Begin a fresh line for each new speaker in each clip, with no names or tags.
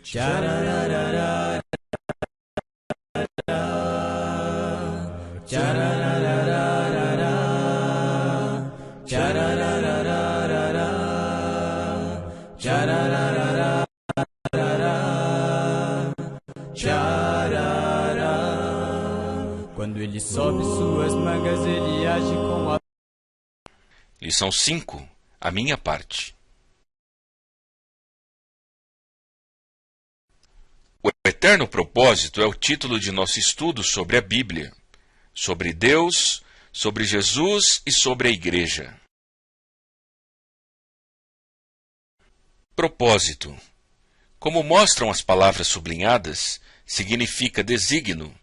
Tcharararara, tcharararara, tcharararara, tcharararara, tcharará. Quando ele sobe suas mangas, ele age com a...
Lição 5. A minha parte. O eterno propósito é o título de nosso estudo sobre a Bíblia, sobre Deus, sobre Jesus e sobre a Igreja. Propósito. Como mostram as palavras sublinhadas, significa desígnio,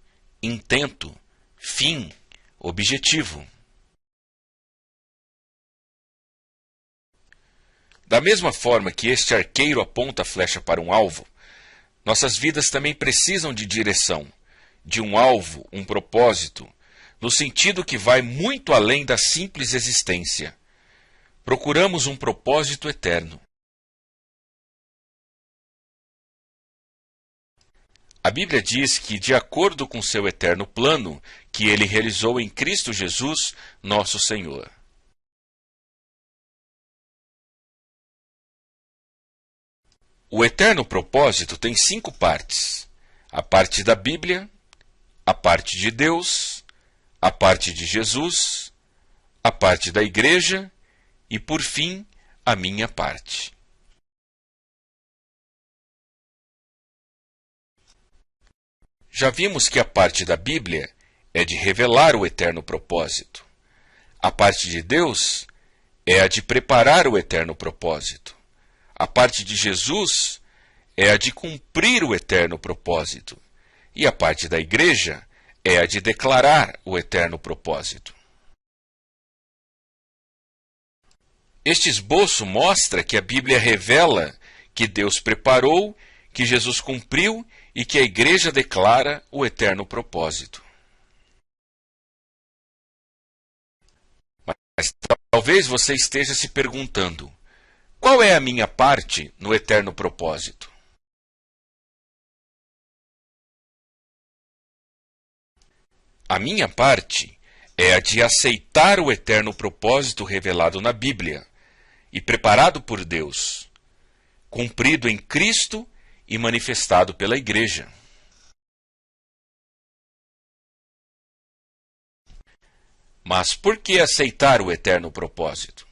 intento, fim, objetivo. Da mesma forma que este arqueiro aponta a flecha para um alvo, nossas vidas também precisam de direção, de um alvo, um propósito, no sentido que vai muito além da simples existência. Procuramos um propósito eterno. A Bíblia diz que, de acordo com seu eterno plano, que ele realizou em Cristo Jesus, nosso Senhor. O eterno propósito tem 5 partes: a parte da Bíblia, a parte de Deus, a parte de Jesus, a parte da Igreja e, por fim, a minha parte. Já vimos que a parte da Bíblia é de revelar o eterno propósito. A parte de Deus é a de preparar o eterno propósito. A parte de Jesus é a de cumprir o eterno propósito. E a parte da Igreja é a de declarar o eterno propósito. Este esboço mostra que a Bíblia revela que Deus preparou, que Jesus cumpriu e que a Igreja declara o eterno propósito. Mas talvez você esteja se perguntando: qual é a minha parte no eterno propósito? A minha parte é a de aceitar o eterno propósito revelado na Bíblia e preparado por Deus, cumprido em Cristo e manifestado pela Igreja. Mas por que aceitar o eterno propósito?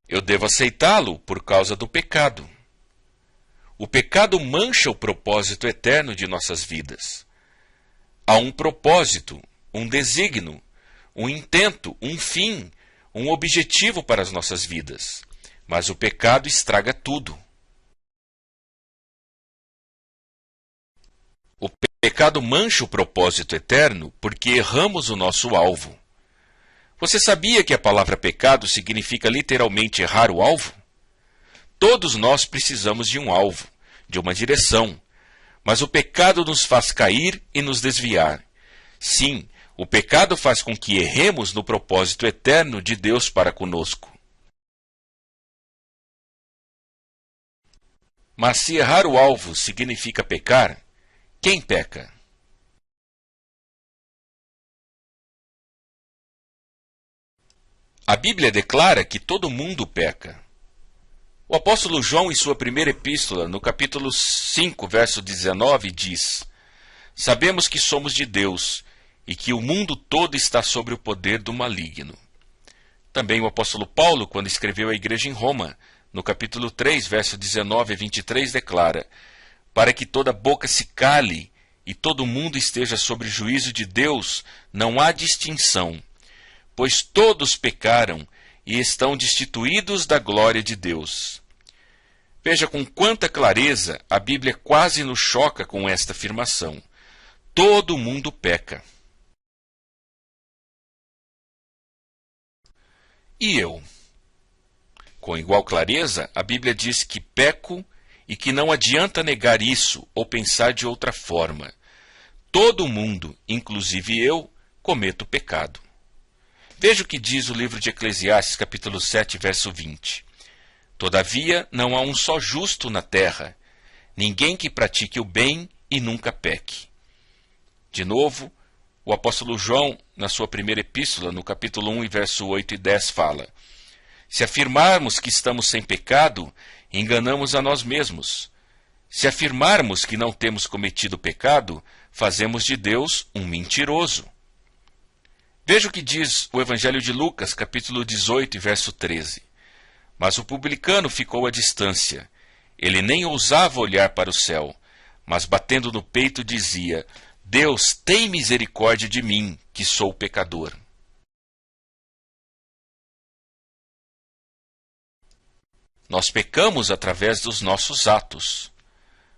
Eu devo aceitá-lo por causa do pecado. O pecado mancha o propósito eterno de nossas vidas. Há um propósito, um desígnio, um intento, um fim, um objetivo para as nossas vidas. Mas o pecado estraga tudo. O pecado mancha o propósito eterno porque erramos o nosso alvo. Você sabia que a palavra pecado significa literalmente errar o alvo? Todos nós precisamos de um alvo, de uma direção, mas o pecado nos faz cair e nos desviar. Sim, o pecado faz com que erremos no propósito eterno de Deus para conosco. Mas se errar o alvo significa pecar, quem peca? A Bíblia declara que todo mundo peca. O apóstolo João, em sua primeira epístola, no capítulo 5, verso 19, diz: Sabemos que somos de Deus e que o mundo todo está sob o poder do maligno. Também o apóstolo Paulo, quando escreveu à igreja em Roma, no capítulo 3, verso 19 a 23, declara: Para que toda boca se cale e todo mundo esteja sob o juízo de Deus, não há distinção, pois todos pecaram e estão destituídos da glória de Deus. Veja com quanta clareza a Bíblia quase nos choca com esta afirmação. Todo mundo peca. E eu? Com igual clareza, a Bíblia diz que peco e que não adianta negar isso ou pensar de outra forma. Todo mundo, inclusive eu, cometo pecado. Veja o que diz o livro de Eclesiastes, capítulo 7, verso 20. Todavia, não há um só justo na terra, ninguém que pratique o bem e nunca peque. De novo, o apóstolo João, na sua primeira epístola, no capítulo 1, verso 8 e 10, fala: se afirmarmos que estamos sem pecado, enganamos a nós mesmos. Se afirmarmos que não temos cometido pecado, fazemos de Deus um mentiroso. Veja o que diz o Evangelho de Lucas, capítulo 18, verso 13. Mas o publicano ficou à distância. Ele nem ousava olhar para o céu, mas batendo no peito dizia: Deus, tem misericórdia de mim, que sou pecador. Nós pecamos através dos nossos atos.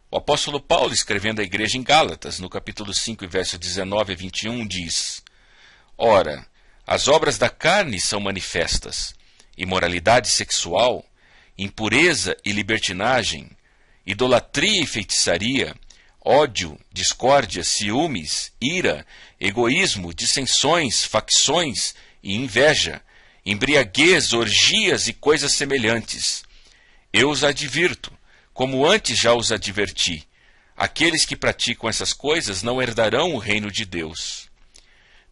O apóstolo Paulo, escrevendo à igreja em Gálatas, no capítulo 5, verso 19 a 21, diz: ora, as obras da carne são manifestas: imoralidade sexual, impureza e libertinagem, idolatria e feitiçaria, ódio, discórdia, ciúmes, ira, egoísmo, dissensões, facções e inveja, embriaguez, orgias e coisas semelhantes. Eu os advirto, como antes já os adverti: aqueles que praticam essas coisas não herdarão o reino de Deus.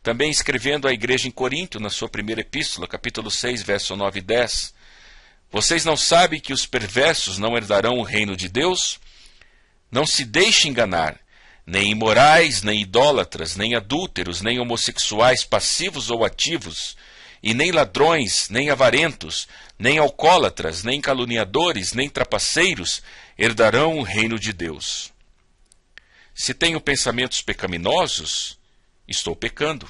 Também escrevendo à igreja em Corinto, na sua primeira epístola, capítulo 6, verso 9 e 10, vocês não sabem que os perversos não herdarão o reino de Deus? Não se deixe enganar, nem imorais, nem idólatras, nem adúlteros, nem homossexuais passivos ou ativos, e nem ladrões, nem avarentos, nem alcoólatras, nem caluniadores, nem trapaceiros herdarão o reino de Deus. Se tenho pensamentos pecaminosos, estou pecando.